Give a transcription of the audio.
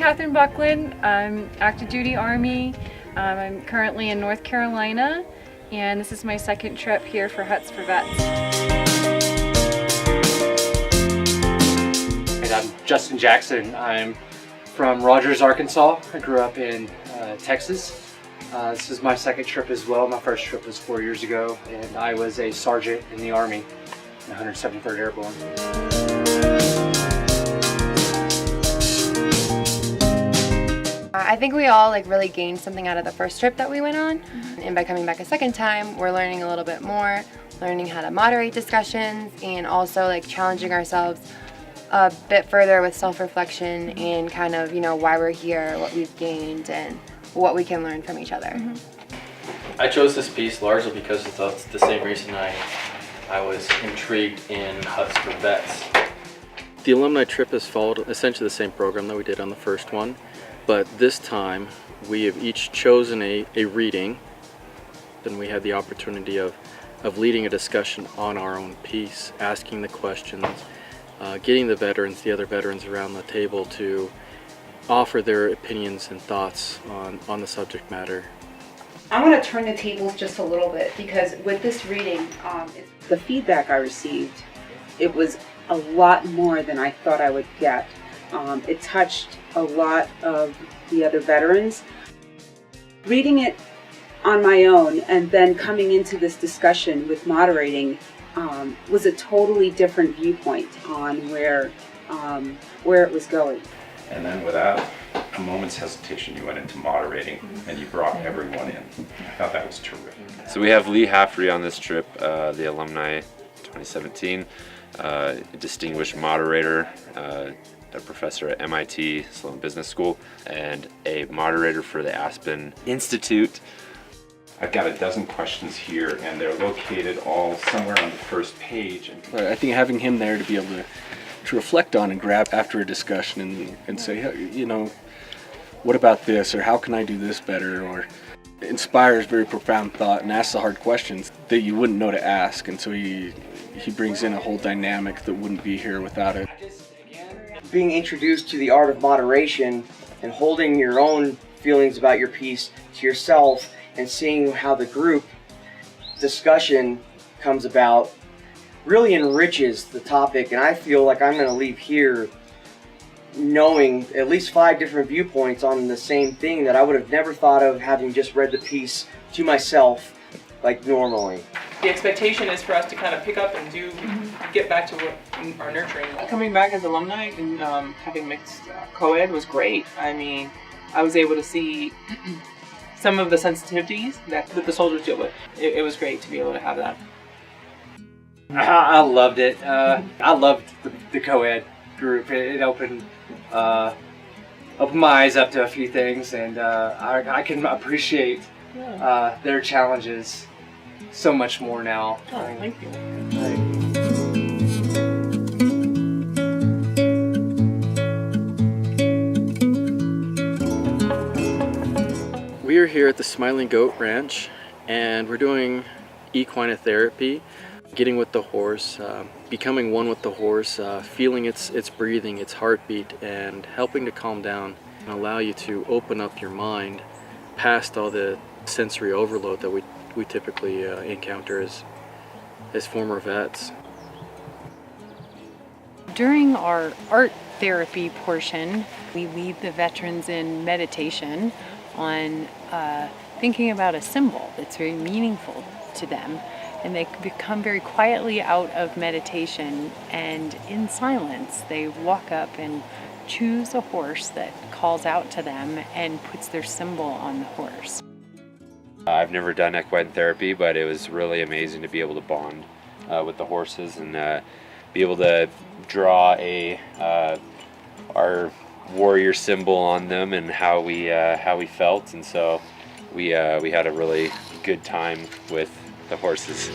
Catherine Buckland. I'm active duty Army. I'm currently in North Carolina, and this is my second trip here for Huts for Vets. And I'm Justin Jackson. I'm from Rogers, Arkansas. I grew up in Texas. This is my second trip as well. My first trip was 4 years ago, and I was a sergeant in the Army, in 173rd Airborne. I think we all really gained something out of the first trip that we went on, and by coming back a second time, we're learning a little bit more, learning how to moderate discussions, and also challenging ourselves a bit further with self-reflection and kind of why we're here, what we've gained, and what we can learn from each other. I chose this piece largely because it's the same reason I was intrigued in Huts for Vets. The alumni trip has followed essentially the same program that we did on the first one. But this time, we have each chosen a reading. Then we had the opportunity of leading a discussion on our own piece, asking the questions, getting the other veterans around the table to offer their opinions and thoughts on the subject matter. I want to turn the tables just a little bit, because with this reading, the feedback I received, it was a lot more than I thought I would get. It touched a lot of the other veterans. Reading it on my own and then coming into this discussion with moderating was a totally different viewpoint on where it was going. And then without a moment's hesitation, you went into moderating and you brought everyone in. I thought that was terrific. So we have Lee Haffrey on this trip, the alumni 2017, a distinguished moderator, a professor at MIT Sloan Business School, and a moderator for the Aspen Institute. I've got a dozen questions here, and they're located all somewhere on the first page. I think having him there to be able to reflect on and grab after a discussion and say, what about this, or how can I do this better, or inspires very profound thought and asks the hard questions that you wouldn't know to ask. And so he brings in a whole dynamic that wouldn't be here without it. Being introduced to the art of moderation and holding your own feelings about your piece to yourself and seeing how the group discussion comes about really enriches the topic, and I feel like I'm going to leave here knowing at least 5 different viewpoints on the same thing that I would have never thought of having just read the piece to myself normally. The expectation is for us to kind of pick up and get back to what our nurturing. Coming back as alumni and having mixed co-ed was great. I mean, I was able to see some of the sensitivities that the soldiers deal with. It was great to be able to have that. I loved it. I loved the co-ed group. It opened my eyes up to a few things, and I can appreciate their challenges so much more now. Oh, thank you. We are here at the Smiling Goat Ranch, and we're doing equine therapy, getting with the horse, becoming one with the horse, feeling its breathing, its heartbeat, and helping to calm down and allow you to open up your mind past all the sensory overload that we typically encounter as former vets. During our art therapy portion, we lead the veterans in meditation on thinking about a symbol that's very meaningful to them, and they become very quietly out of meditation, and in silence they walk up and choose a horse that calls out to them and puts their symbol on the horse. I've never done equine therapy, but it was really amazing to be able to bond with the horses and be able to draw our warrior symbol on them and how we felt, and so we had a really good time with the horses.